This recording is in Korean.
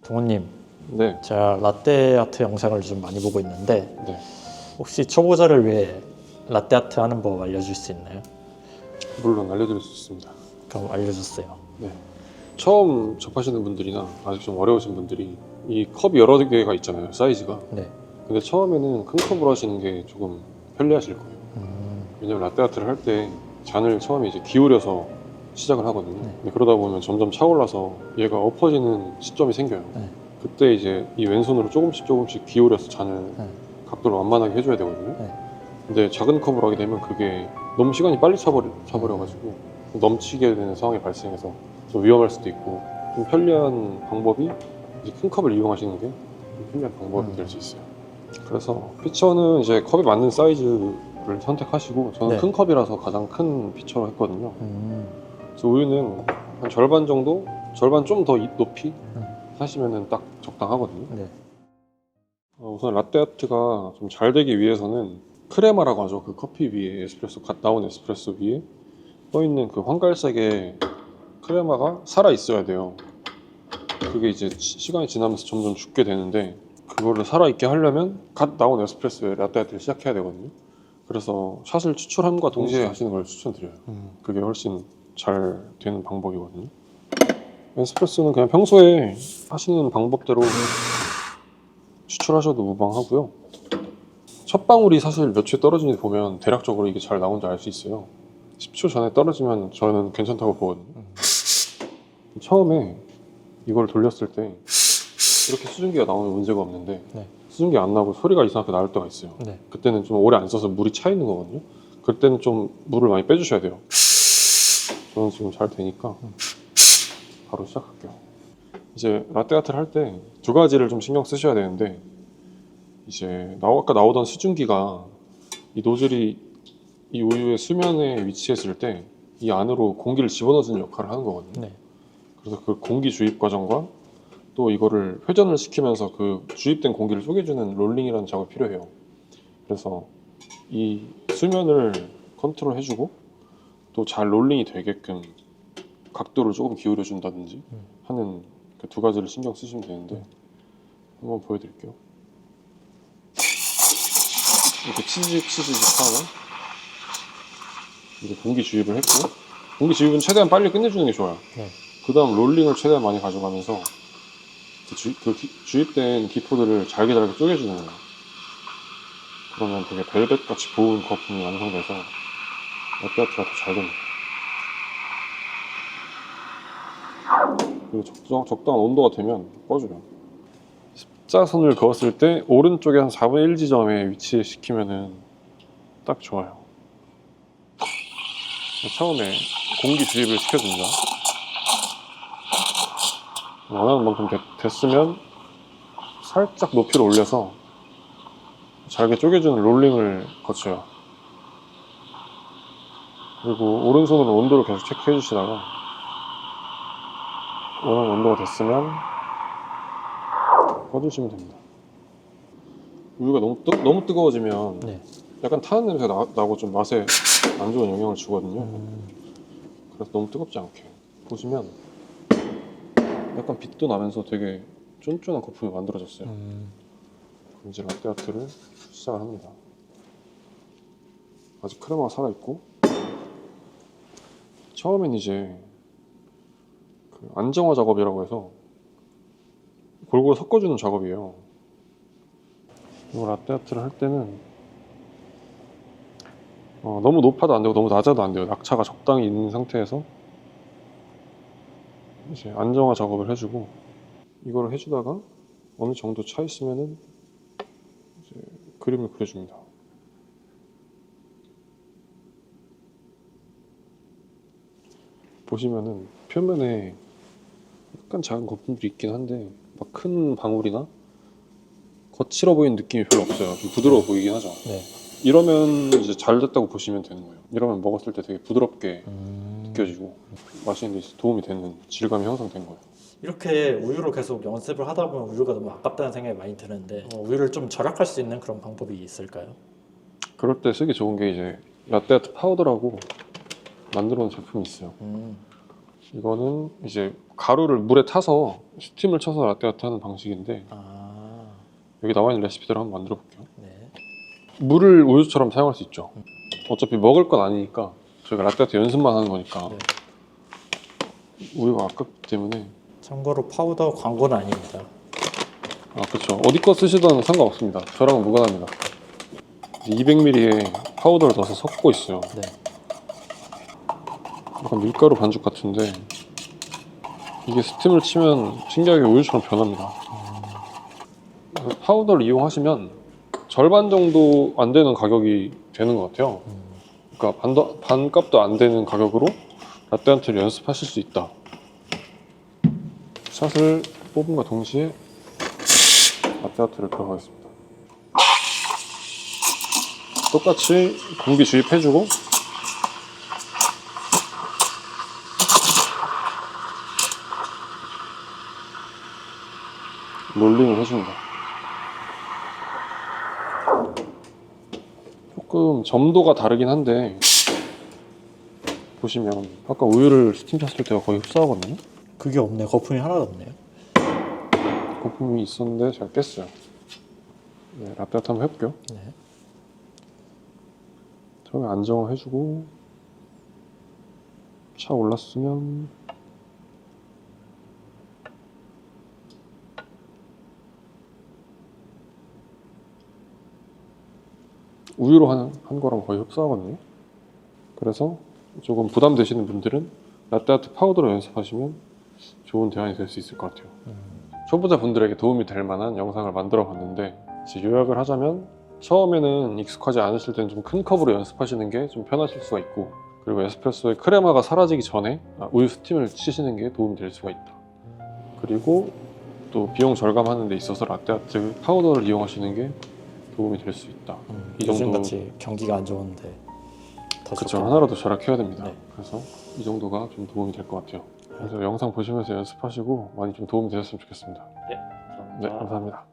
동훈님, 네. 제가 라떼아트 영상을 좀 많이 보고 있는데 네. 혹시 초보자를 위해 라떼아트 하는 법 알려줄 수 있나요? 물론 알려드릴 수 있습니다. 그럼 알려주세요. 네. 처음 접하시는 분들이나 아직 좀 어려우신 분들이 이 컵이 여러 개가 있잖아요, 사이즈가. 네. 근데 처음에는 큰 컵으로 하시는 게 조금 편리하실 거예요. 왜냐면 라떼아트를 할 때 잔을 처음에 이제 기울여서 시작을 하거든요. 네. 근데 그러다 보면 점점 차올라서 얘가 엎어지는 시점이 생겨요. 네. 그때 이제 이 왼손으로 조금씩 기울여서 잔을 네. 각도를 완만하게 해줘야 되거든요. 네. 근데 작은 컵으로 하게 되면 그게 너무 시간이 빨리 차버려가지고 넘치게 되는 상황이 발생해서 좀 위험할 수도 있고, 좀 편리한 방법이 이제 큰 컵을 이용하시는 게 좀 편리한 방법이 될 수 있어요. 그래서 피처는 이제 컵에 맞는 사이즈를 선택하시고, 저는 네. 큰 컵이라서 가장 큰 피처로 했거든요. 그래서 우유는 한 절반 정도, 절반 좀 더 높이 하시면은 딱 적당하거든요. 네. 우선 라떼아트가 좀 잘 되기 위해서는 크레마라고 하죠. 그 커피 위에 에스프레소 갓 나온 에스프레소 위에 떠 있는 그 황갈색의 크레마가 살아 있어야 돼요. 그게 이제 시간이 지나면서 점점 죽게 되는데, 그거를 살아 있게 하려면 갓 나온 에스프레소에 라떼아트를 시작해야 되거든요. 그래서 샷을 추출함과 동시에 하시는 걸 추천드려요. 그게 훨씬 잘 되는 방법이거든요. 에스프레소는 그냥 평소에 하시는 방법대로 추출하셔도 무방하고요. 첫 방울이 사실 몇 초에 떨어지는지 보면 대략적으로 이게 잘 나온지 알 수 있어요. 10초 전에 떨어지면 저는 괜찮다고 보거든요. 처음에 이걸 돌렸을 때 이렇게 수증기가 나오면 문제가 없는데, 네. 수증기 안 나고 소리가 이상하게 나올 때가 있어요. 네. 그때는 좀 오래 안 써서 물이 차 있는 거거든요. 그때는 좀 물을 많이 빼주셔야 돼요. 저는 지금 잘 되니까 바로 시작할게요. 이제 라떼아트를 할 때 두 가지를 좀 신경 쓰셔야 되는데, 이제 아까 나오던 수증기가 이 노즐이 이 우유의 수면에 위치했을 때 이 안으로 공기를 집어넣어주는 역할을 하는 거거든요. 네. 그래서 그 공기 주입 과정과 또 이거를 회전을 시키면서 그 주입된 공기를 쪼개주는 롤링이라는 작업이 필요해요. 그래서 이 수면을 컨트롤 해주고 또 잘 롤링이 되게끔 각도를 조금 기울여 준다든지 하는 그 두 가지를 신경 쓰시면 되는데, 한번 보여드릴게요. 이렇게 치직 하면 이제 공기 주입을 했고, 공기 주입은 최대한 빨리 끝내주는 게 좋아요. 네. 그 다음 롤링을 최대한 많이 가져가면서 주입된 기포들을 잘게 쪼개주는 거예요. 그러면 되게 벨벳같이 고운 거품이 완성돼서 라떼아트가 더 잘 됩니다. 그리고 적당한 온도가 되면 꺼줘요. 십자선을 그었을 때 오른쪽에 한 4분의 1 지점에 위치시키면은 딱 좋아요. 처음에 공기 주입을 시켜줍니다. 원하는 만큼 됐으면 살짝 높이를 올려서 잘게 쪼개주는 롤링을 거쳐요. 그리고 오른손으로 온도를 계속 체크해 주시다가 원하는 온도가 됐으면 꺼주시면 됩니다. 우유가 너무 뜨거워지면 네. 약간 타는 냄새가 나고 좀 맛에 안 좋은 영향을 주거든요. 그래서 너무 뜨겁지 않게 보시면 약간 빛도 나면서 되게 쫀쫀한 거품이 만들어졌어요. 그럼 이제 라떼아트를 시작을 합니다. 아직 크레마가 살아있고, 처음엔 이제 그 안정화 작업이라고 해서 골고루 섞어주는 작업이에요. 이 라떼아트를 할 때는 너무 높아도 안 되고 너무 낮아도 안 돼요. 낙차가 적당히 있는 상태에서 이제 안정화 작업을 해주고, 이거를 해주다가 어느 정도 차 있으면은 이제 그림을 그려줍니다. 보시면은 표면에 약간 작은 거품들이 있긴 한데 막 큰 방울이나 거칠어 보이는 느낌이 별로 없어요. 좀 부드러워 보이긴 하죠. 네. 이러면 이제 잘 됐다고 보시면 되는 거예요. 이러면 먹었을 때 되게 부드럽게 느껴지고 마시는 데 도움이 되는 질감이 형성된 거예요. 이렇게 우유로 계속 연습을 하다 보면 우유가 너무 아깝다는 생각이 많이 드는데 우유를 좀 절약할 수 있는 그런 방법이 있을까요? 그럴 때 쓰기 좋은 게 이제 라떼아트 파우더라고 만들어 놓은 제품이 있어요. 이거는 이제 가루를 물에 타서 스팀을 쳐서 라떼아트 하는 방식인데 아, 여기 나와 있는 레시피대로 한번 만들어 볼게요. 네. 물을 우유처럼 사용할 수 있죠. 어차피 먹을 건 아니니까 저희가 라떼아트 연습만 하는 거니까 네. 우유가 아깝기 때문에. 참고로 파우더 광고는 아닙니다. 아 그렇죠. 어디 거 쓰시던 상관없습니다. 저랑은 무관합니다. 200ml에 파우더를 넣어서 섞고 있어요. 네. 약간 밀가루 반죽 같은데 이게 스팀을 치면 신기하게 우유처럼 변합니다. 파우더를 이용하시면 절반 정도 안 되는 가격이 되는 것 같아요. 그러니까 반값도 안 되는 가격으로 라떼아트를 연습하실 수 있다. 샷을 뽑음과 동시에 라떼아트를 들어가겠습니다. 똑같이 공기 주입해주고 롤링을 해줍니다. 조금 점도가 다르긴 한데 보시면 아까 우유를 스팀 쳤을 때가 거의 흡사하거든요. 그게 없네. 거품이 하나도 없네요. 거품이 있었는데 제가 깼어요. 네, 라떼아트 한번 해볼게요. 네. 처음에 안정화 해주고 차 올랐으면 우유로 한 거랑 거의 흡사하거든요. 그래서 조금 부담되시는 분들은 라떼아트 파우더로 연습하시면 좋은 대안이 될 수 있을 것 같아요. 초보자 분들에게 도움이 될 만한 영상을 만들어 봤는데 이제 요약을 하자면 처음에는 익숙하지 않으실 때는 좀 큰 컵으로 연습하시는 게 좀 편하실 수가 있고, 그리고 에스프레소의 크레마가 사라지기 전에 우유 스팀을 치시는 게 도움이 될 수가 있다. 그리고 또 비용 절감하는 데 있어서 라떼아트 파우더를 이용하시는 게 도움이 될 수 있다. 이 정도. 요즘같이 경기가 안 좋은데 더 그렇죠. 좋겠네요. 하나라도 절약해야 됩니다. 네. 그래서 이 정도가 좀 도움이 될 것 같아요. 그래서 영상 보시면서 연습하시고 많이 좀 도움이 되셨으면 좋겠습니다. 네, 네, 감사합니다.